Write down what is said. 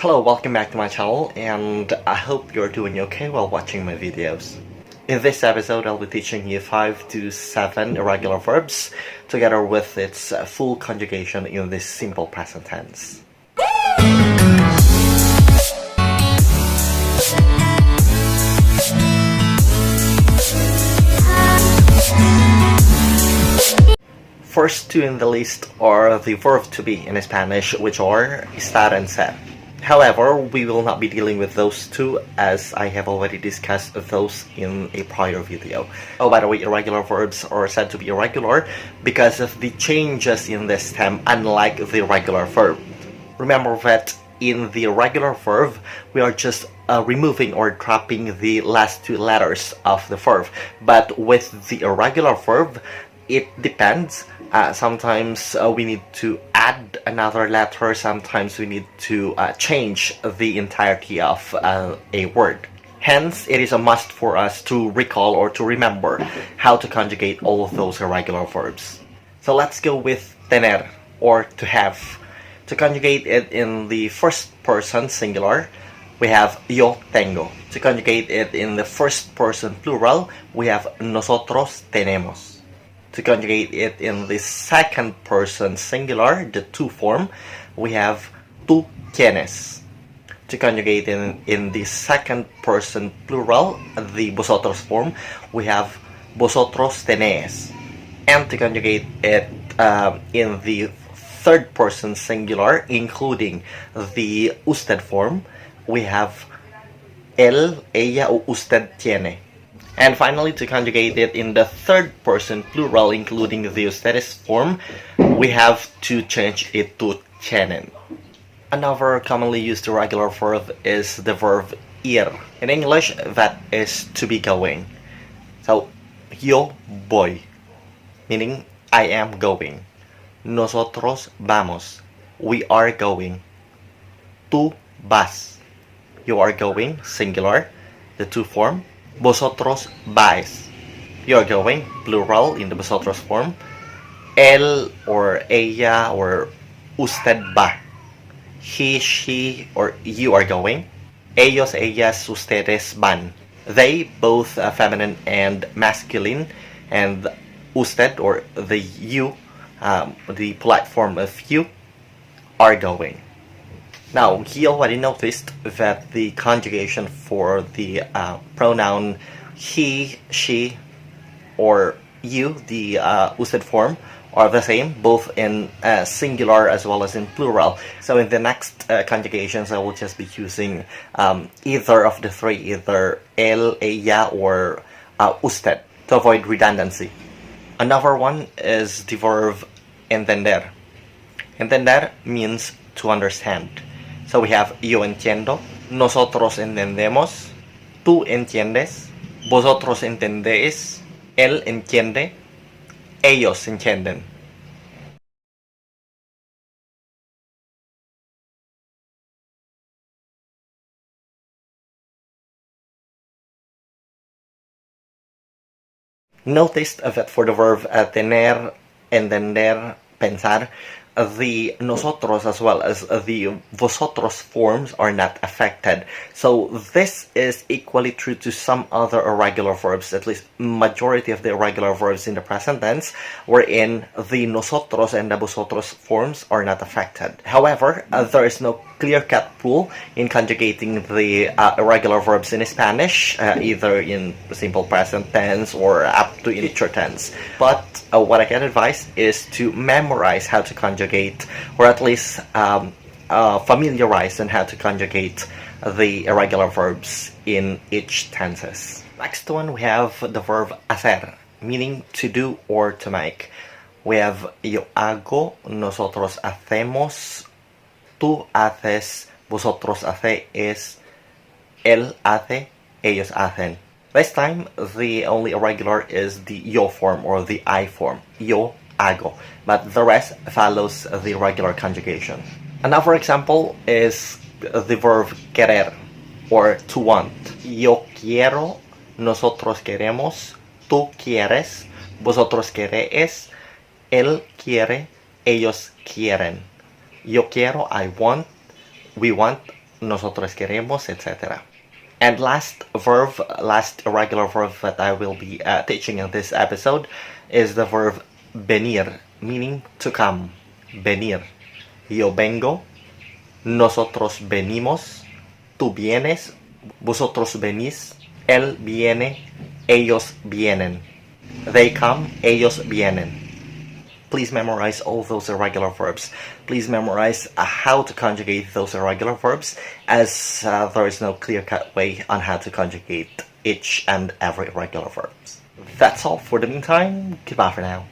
Hello, welcome back to my channel, and I hope you're doing okay while watching my videos. In this episode, I'll be teaching you 5 to 7 irregular verbs, together with its full conjugation in this simple present tense. First two in the list are the verb to be in Spanish, which are estar and ser. However, we will not be dealing with those two, as I have already discussed those in a prior video. Oh, by the way, irregular verbs are said to be irregular because of the changes in the stem, unlike the regular verb. Remember that in the regular verb, we are just removing or dropping the last two letters of the verb. But with the irregular verb, it depends. Sometimes we need to add another letter, sometimes we need to change the entirety of a word. Hence, it is a must for us to recall or to remember how to conjugate all of those irregular verbs. So let's go with tener, or to have. To conjugate it in the first person singular, we have yo tengo. To conjugate it in the first person plural, we have nosotros tenemos. To conjugate it in the second person singular, the to form, we have tú tienes. To conjugate in the second person plural, the vosotros form, we have vosotros tenéis. And to conjugate it in the third person singular, including the usted form, we have él, ella, o usted tiene. And finally, to conjugate it in the third person plural, including the ustedes form, we have to change it to tienen. Another commonly used irregular verb is the verb ir. In English, that is to be going. So, yo voy, meaning I am going. Nosotros vamos, we are going. Tú vas, you are going, singular, the to form. Vosotros vais, you're going, plural in the vosotros form. Él or ella or usted va, he, she, or you are going. Ellos, ellas, ustedes van, they, both feminine and masculine, and usted or the you, the polite form of you, are going. Now, he already noticed that the conjugation for the pronoun he, she, or you, the usted form, are the same, both in singular as well as in plural. So in the next conjugations, I will just be using either of the three, either él, ella, or usted, to avoid redundancy. Another one is the verb entender. Entender means to understand. So we have yo entiendo, nosotros entendemos, tú entiendes, vosotros entendéis, él entiende, ellos entienden. Notice that for the verb tener, entender, pensar, the nosotros as well as the vosotros forms are not affected. So this is equally true to some other irregular verbs, at least majority of the irregular verbs in the present tense, wherein the nosotros and the vosotros forms are not affected. However, there is no clear-cut rule in conjugating the irregular verbs in Spanish, either in simple present tense or up to future tense. But what I can advise is to memorize how to conjugate, or at least familiarize on how to conjugate the irregular verbs in each tenses. Next one, we have the verb hacer, meaning to do or to make. We have yo hago, nosotros hacemos, tú haces, vosotros hacéis, él hace, ellos hacen. This time, the only irregular is the yo form or the I form, yo hago, but the rest follows the regular conjugation. Another example is the verb querer, or to want. Yo quiero, nosotros queremos, tú quieres, vosotros queréis, él quiere, ellos quieren. Yo quiero, I want, we want, nosotros queremos, etc. And last irregular verb that I will be teaching in this episode is the verb venir, meaning to come. Venir. Yo vengo, nosotros venimos, tú vienes, vosotros venís, él viene, ellos vienen. They come, ellos vienen. Please memorize all those irregular verbs. Please memorize how to conjugate those irregular verbs, as there is no clear-cut way on how to conjugate each and every irregular verbs. That's all for the meantime. Goodbye for now.